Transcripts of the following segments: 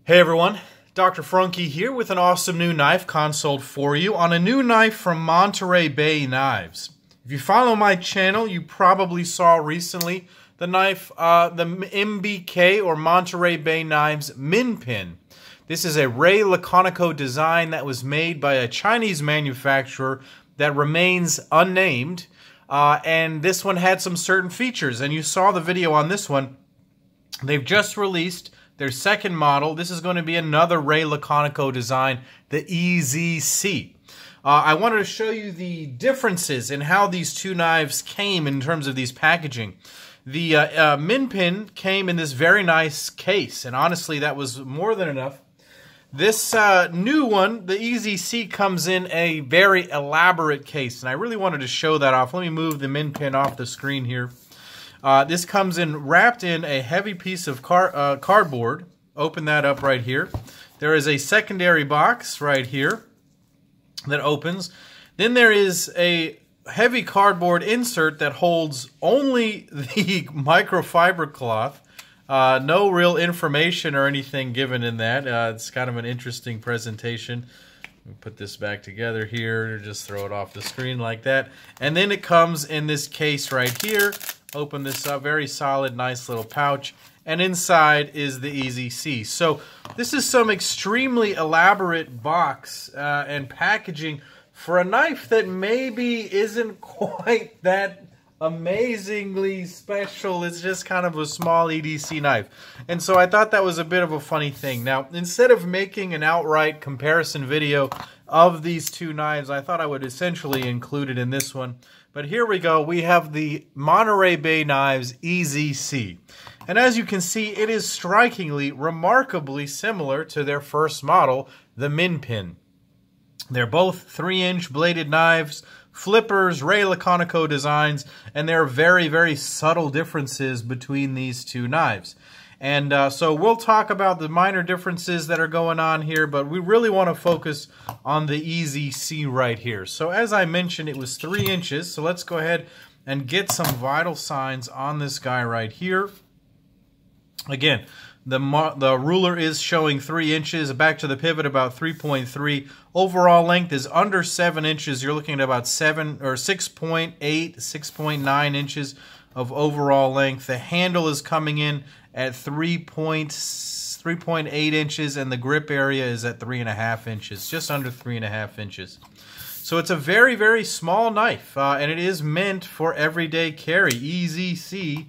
Hey everyone, Dr. Frunky here with an awesome new knife consult for you on a new knife from Monterey Bay Knives. If you follow my channel, you probably saw recently the knife, the MBK or Monterey Bay Knives Minpin. This is a Ray Laconico design that was made by a Chinese manufacturer that remains unnamed, and this one had some certain features, and you saw the video on this one. They've just released their second model. This is going to be another Ray Laconico design, the EZC. I wanted to show you the differences in how these two knives came in terms of these packaging. The Minpin came in this very nice case, and honestly that was more than enough. This new one, the EZC, comes in a very elaborate case, and I really wanted to show that off. Let me move the Minpin off the screen here. This comes in wrapped in a heavy piece of cardboard. Open that up right here. There is a secondary box right here that opens. Then there is a heavy cardboard insert that holds only the microfiber cloth. No real information or anything given in that. It's kind of an interesting presentation. Let me put this back together here. Just throw it off the screen like that. And then it comes in this case right here. Open this up, very solid, nice little pouch, and inside is the EZC. So this is some extremely elaborate box and packaging for a knife that maybe isn't quite that amazingly special. It's just kind of a small EDC knife. And so I thought that was a bit of a funny thing. Now, instead of making an outright comparison video of these two knives, I thought I would essentially include it in this one. But here we go. We have the Monterey Bay Knives EZC. And as you can see, it is strikingly, remarkably similar to their first model, the Minpin. They're both 3-inch bladed knives, flippers, Ray Laconico designs, and there are very, very subtle differences between these two knives. And so we'll talk about the minor differences that are going on here, but we really want to focus on the EZC right here. So as I mentioned, it was 3 inches, so let's go ahead and get some vital signs on this guy right here. Again, the ruler is showing 3 inches, back to the pivot about 3.3. Overall length is under 7 inches. You're looking at about 7 or 6.8, 6.9 inches of overall length. The handle is coming in at 3.8 inches, and the grip area is at 3.5 inches, just under 3.5 inches. So it's a very, very small knife, and it is meant for everyday carry. EZC,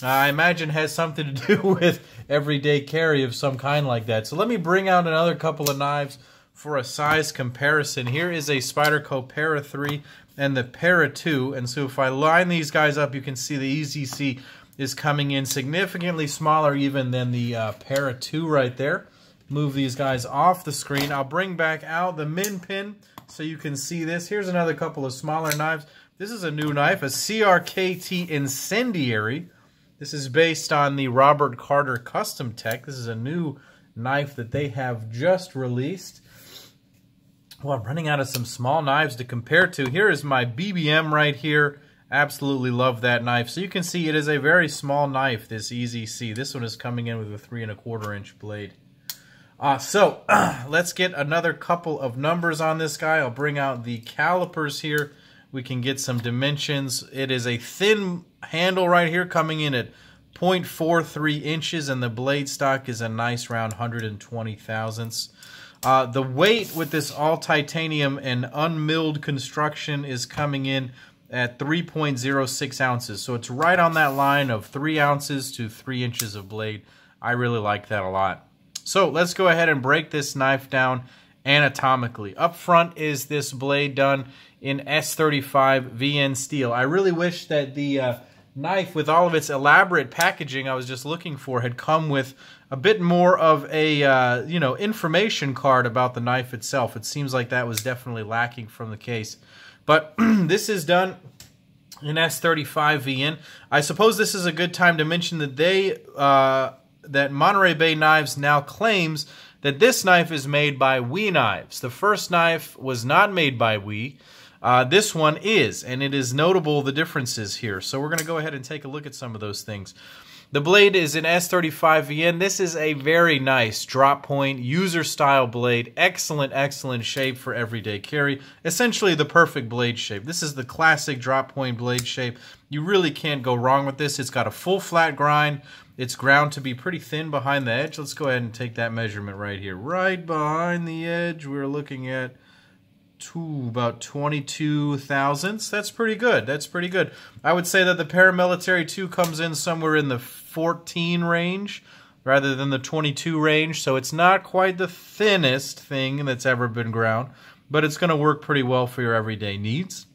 I imagine, has something to do with everyday carry of some kind like that. So let me bring out another couple of knives for a size comparison. Here is a Spyderco Para 3 and the Para 2, and so if I line these guys up, you can see the EZC is coming in significantly smaller even than the Para 2 right there. Move these guys off the screen. I'll bring back out the Minpin so you can see this. Here's another couple of smaller knives. This is a new knife, a CRKT Incendiary. This is based on the Robert Carter Custom Tech. This is a new knife that they have just released. Well, I'm running out of some small knives to compare to. Here is my BBM right here. Absolutely love that knife. So you can see it is a very small knife, this EZC. This one is coming in with a 3¼ inch blade. So let's get another couple of numbers on this guy. I'll bring out the calipers here. We can get some dimensions. It is a thin handle right here coming in at 0.43 inches, and the blade stock is a nice round 120 thousandths. The weight with this all titanium and unmilled construction is coming in at 3.06 ounces. So it's right on that line of 3 ounces to 3 inches of blade. I really like that a lot. So let's go ahead and break this knife down anatomically. Up front is this blade done in S35 VN steel. I really wish that the knife, with all of its elaborate packaging I was just looking for, had come with a bit more of a information card about the knife itself. It seems like that was definitely lacking from the case. But this is done in S35 VN. I suppose this is a good time to mention that that Monterey Bay Knives now claims that this knife is made by We Knives. The first knife was not made by We. This one is, and it is notable the differences here. So we're going to go ahead and take a look at some of those things. The blade is an S35VN. This is a very nice drop point, user-style blade. Excellent, excellent shape for everyday carry. Essentially the perfect blade shape. This is the classic drop point blade shape. You really can't go wrong with this. It's got a full flat grind. It's ground to be pretty thin behind the edge. Let's go ahead and take that measurement right here. Right behind the edge, we're looking at about 22 thousandths. That's pretty good. That's pretty good. I would say that the Paramilitary 2 comes in somewhere in the 14 range rather than the 22 range, so it's not quite the thinnest thing that's ever been ground, but it's going to work pretty well for your everyday needs.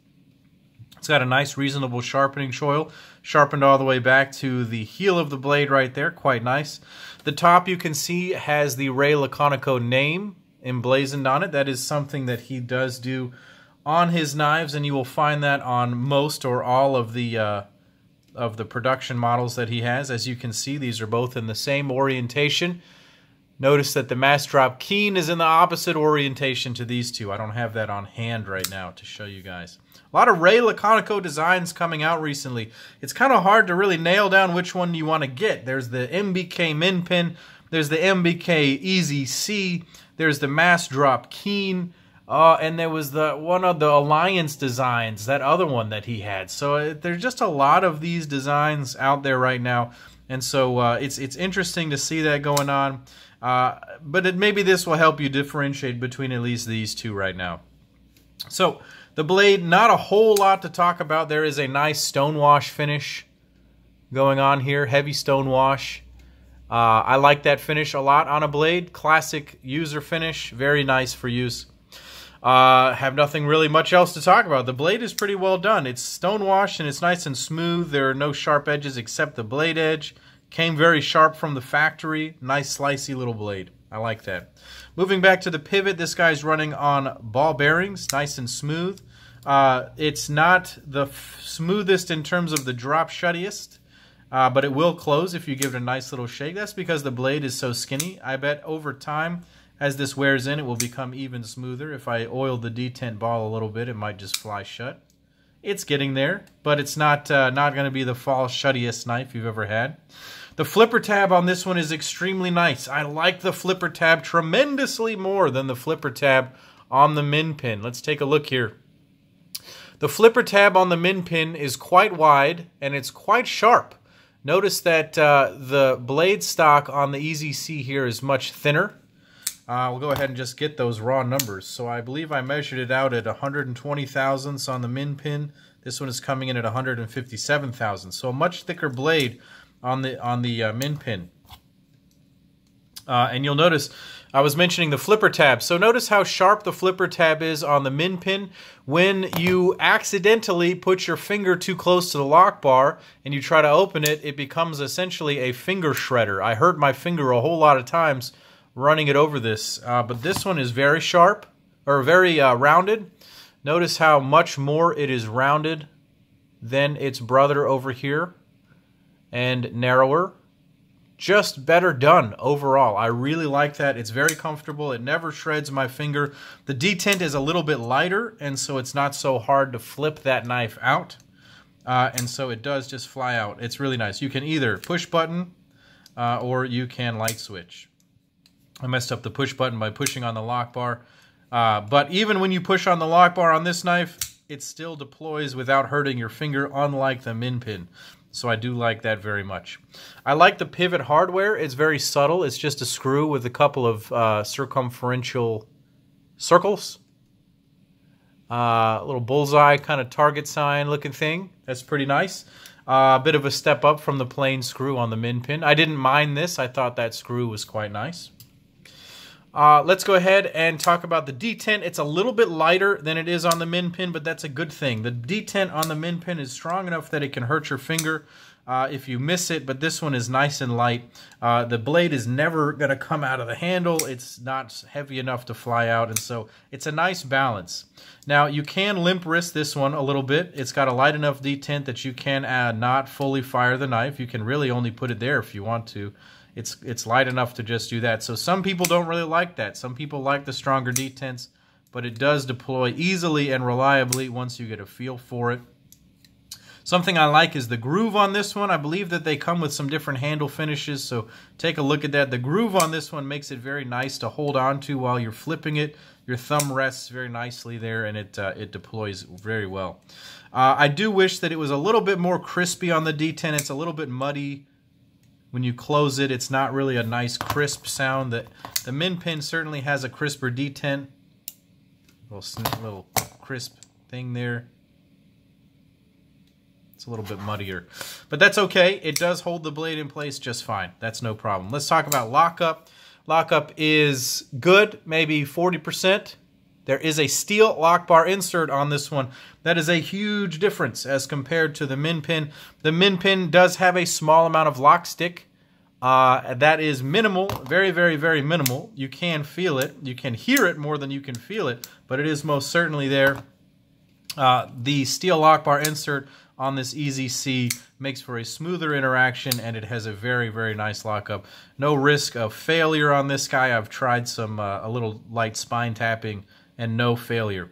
It's got a nice, reasonable sharpening choil, sharpened all the way back to the heel of the blade right there. Quite nice. The top, you can see, has the Ray Laconico name emblazoned on it. That is something that he does do on his knives, and you will find that on most or all of the production models that he has. As you can see, these are both in the same orientation. Notice that the mass drop keen is in the opposite orientation to these two. I don't have that on hand right now to show you guys. A lot of Ray Laconico designs coming out recently. It's kind of hard to really nail down which one you want to get. There's the MCK Minpin, there's the MCK EZC, there's the mass drop keen, and there was one of the Alliance designs, that other one that he had. So there's just a lot of these designs out there right now, and so it's interesting to see that going on. But maybe this will help you differentiate between at least these two right now. So the blade, not a whole lot to talk about. There is a nice stonewash finish going on here, heavy stonewash. I like that finish a lot on a blade. Classic user finish, very nice for use. Have nothing really much else to talk about. The blade is pretty well done. It's stonewashed and it's nice and smooth. There are no sharp edges except the blade edge. Came very sharp from the factory. Nice slicey little blade. I like that. Moving back to the pivot, this guy's running on ball bearings, nice and smooth. It's not the smoothest in terms of the drop shuttiest, but it will close if you give it a nice little shake. That's because the blade is so skinny. I bet over time, as this wears in, it will become even smoother. If I oil the detent ball a little bit, it might just fly shut. It's getting there, but it's not going to be the fall shuttiest knife you've ever had. The flipper tab on this one is extremely nice. I like the flipper tab tremendously more than the flipper tab on the Minpin. Let's take a look here. The flipper tab on the Minpin is quite wide and it's quite sharp. Notice that the blade stock on the EZC here is much thinner. We'll go ahead and just get those raw numbers. So I believe I measured it out at 120 thousandths on the Minpin. This one is coming in at 157 thousandths. So a much thicker blade on the Minpin. And you'll notice I was mentioning the flipper tab. So notice how sharp the flipper tab is on the Minpin. When you accidentally put your finger too close to the lock bar and you try to open it, it becomes essentially a finger shredder. I hurt my finger a whole lot of times running it over this. But this one is very sharp, or very rounded. Notice how much more it is rounded than its brother over here, and narrower. Just better done overall. I really like that. It's very comfortable. It never shreds my finger. The detent is a little bit lighter, and so it's not so hard to flip that knife out. And so it does just fly out. It's really nice. You can either push button or you can light switch. I messed up the push button by pushing on the lock bar. But even when you push on the lock bar on this knife, it still deploys without hurting your finger, unlike the Minpin. So I do like that very much. I like the pivot hardware. It's very subtle. It's just a screw with a couple of circumferential circles. A little bullseye kind of target sign looking thing. That's pretty nice. A bit of a step up from the plain screw on the Minpin. I didn't mind this. I thought that screw was quite nice. Let's go ahead and talk about the detent. It's a little bit lighter than it is on the Minpin, but that's a good thing. The detent on the Minpin is strong enough that it can hurt your finger if you miss it, but this one is nice and light. The blade is never going to come out of the handle. It's not heavy enough to fly out, and so it's a nice balance. Now, you can limp wrist this one a little bit. It's got a light enough detent that you can not fully fire the knife. You can really only put it there if you want to. It's light enough to just do that. So some people don't really like that. Some people like the stronger detents, but it does deploy easily and reliably once you get a feel for it. Something I like is the groove on this one. I believe that they come with some different handle finishes, so take a look at that. The groove on this one makes it very nice to hold on to while you're flipping it. Your thumb rests very nicely there, and it deploys very well. I do wish that it was a little bit more crispy on the D10. It's a little bit muddy when you close it. It's not really a nice crisp sound. The Minpin certainly has a crisper D10. Little crisp thing there. It's a little bit muddier, but that's okay. It does hold the blade in place just fine. That's no problem. Let's talk about Lockup. Lockup is good, maybe 40%. There is a steel lock bar insert on this one. That is a huge difference as compared to the Minpin. The Minpin does have a small amount of lock stick. That is minimal, very, very, very minimal. You can feel it. You can hear it more than you can feel it, but it is most certainly there. The steel lock bar insert on this EZC makes for a smoother interaction, and it has a very, very nice lockup. No risk of failure on this guy. I've tried some a little light spine tapping and no failure.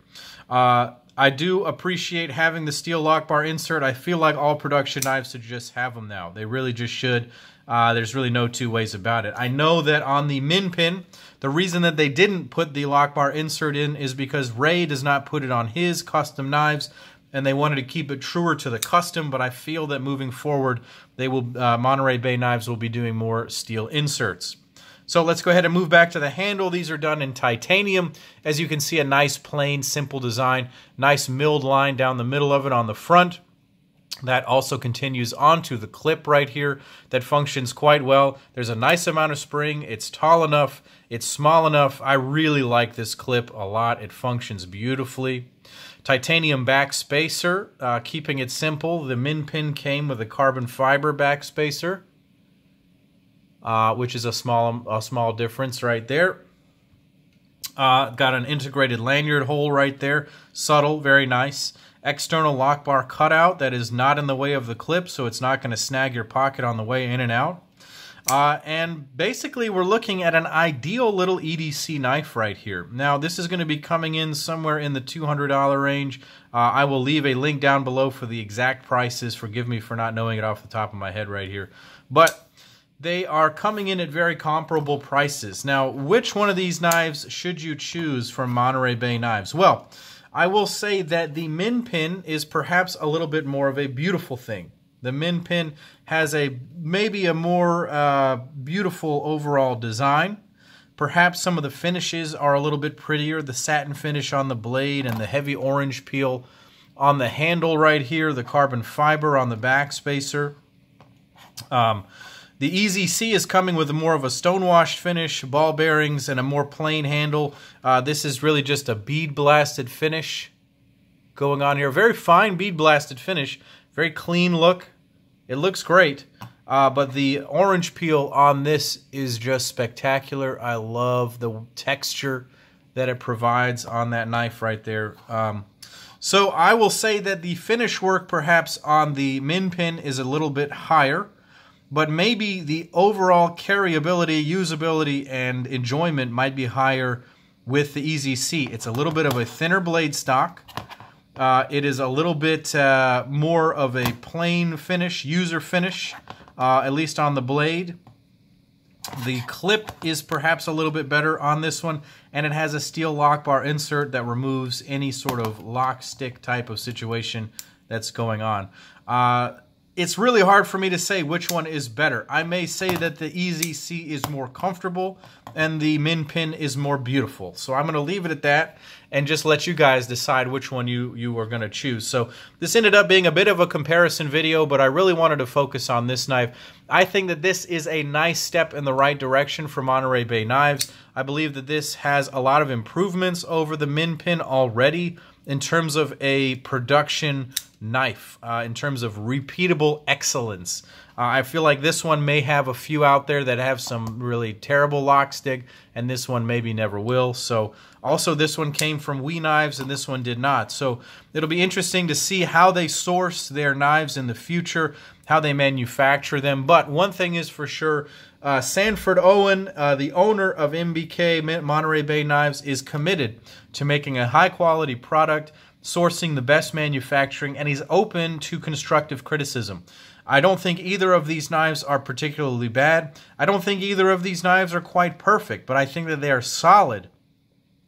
I do appreciate having the steel lock bar insert. I feel like all production knives should just have them now. They really just should. There's really no two ways about it. I know that on the Minpin, the reason that they didn't put the lock bar insert in is because Ray does not put it on his custom knives, and they wanted to keep it truer to the custom, but I feel that moving forward, they will Monterey Bay Knives will be doing more steel inserts. So let's go ahead and move back to the handle. These are done in titanium. As you can see, a nice, plain, simple design. Nice milled line down the middle of it on the front. That also continues onto the clip right here that functions quite well. There's a nice amount of spring. It's tall enough. It's small enough. I really like this clip a lot. It functions beautifully. Titanium backspacer, keeping it simple. The Minpin came with a carbon fiber backspacer, which is a small difference right there. Got an integrated lanyard hole right there. Subtle, very nice. External lock bar cutout that is not in the way of the clip, so it's not going to snag your pocket on the way in and out. And basically, we're looking at an ideal little EDC knife right here. Now, this is going to be coming in somewhere in the $200 range. I will leave a link down below for the exact prices. Forgive me for not knowing it off the top of my head right here. But they are coming in at very comparable prices. Now, which one of these knives should you choose from Monterey Bay Knives? Well, I will say that the Minpin is perhaps a little bit more of a beautiful thing. The Minpin has maybe a more beautiful overall design. Perhaps some of the finishes are a little bit prettier. The satin finish on the blade and the heavy orange peel on the handle right here. The carbon fiber on the backspacer. The EZC is coming with more of a stonewash finish, ball bearings, and a more plain handle. This is really just a bead blasted finish going on here. Very fine bead blasted finish. Very clean look. It looks great. But the orange peel on this is just spectacular. I love the texture that it provides on that knife right there. So I will say that the finish work perhaps on the Minpin is a little bit higher, but maybe the overall carryability, usability, and enjoyment might be higher with the EZC. It's a little bit of a thinner blade stock. It is a little bit more of a plain finish, user finish, at least on the blade. The clip is perhaps a little bit better on this one, and it has a steel lock bar insert that removes any sort of lock stick type of situation that's going on. It's really hard for me to say which one is better. I may say that the EZC is more comfortable and the Minpin is more beautiful. So I'm going to leave it at that and just let you guys decide which one you are going to choose. So this ended up being a bit of a comparison video, but I really wanted to focus on this knife. I think that this is a nice step in the right direction for Monterey Bay Knives. I believe that this has a lot of improvements over the Minpin already in terms of a production knife, in terms of repeatable excellence. I feel like this one may have a few out there that have some really terrible lock stick, and this one maybe never will. So also this one came from We Knives and this one did not. So it'll be interesting to see how they source their knives in the future, how they manufacture them. But one thing is for sure, Sanford Owen, the owner of MBK, Monterey Bay Knives, is committed to making a high quality product sourcing the best manufacturing, and he's open to constructive criticism. I don't think either of these knives are particularly bad. I don't think either of these knives are quite perfect, but I think that they are solid,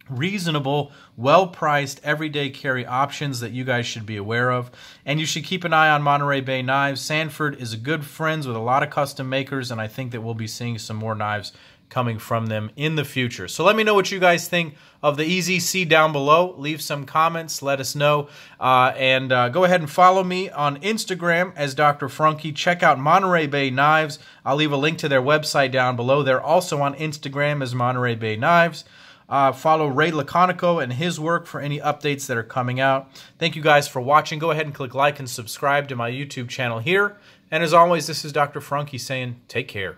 reasonable, well-priced, everyday carry options that you guys should be aware of. And you should keep an eye on Monterey Bay Knives. Sanford is a good friends with a lot of custom makers, and I think that we'll be seeing some more knives coming from them in the future. So let me know what you guys think of the EZC down below. Leave some comments, let us know, and go ahead and follow me on Instagram as Dr. Frunky. Check out Monterey Bay Knives. I'll leave a link to their website down below. They're also on Instagram as Monterey Bay Knives. Follow Ray Laconigo and his work for any updates that are coming out. Thank you guys for watching. Go ahead and click like and subscribe to my YouTube channel here. And as always, this is Dr. Frunky saying take care.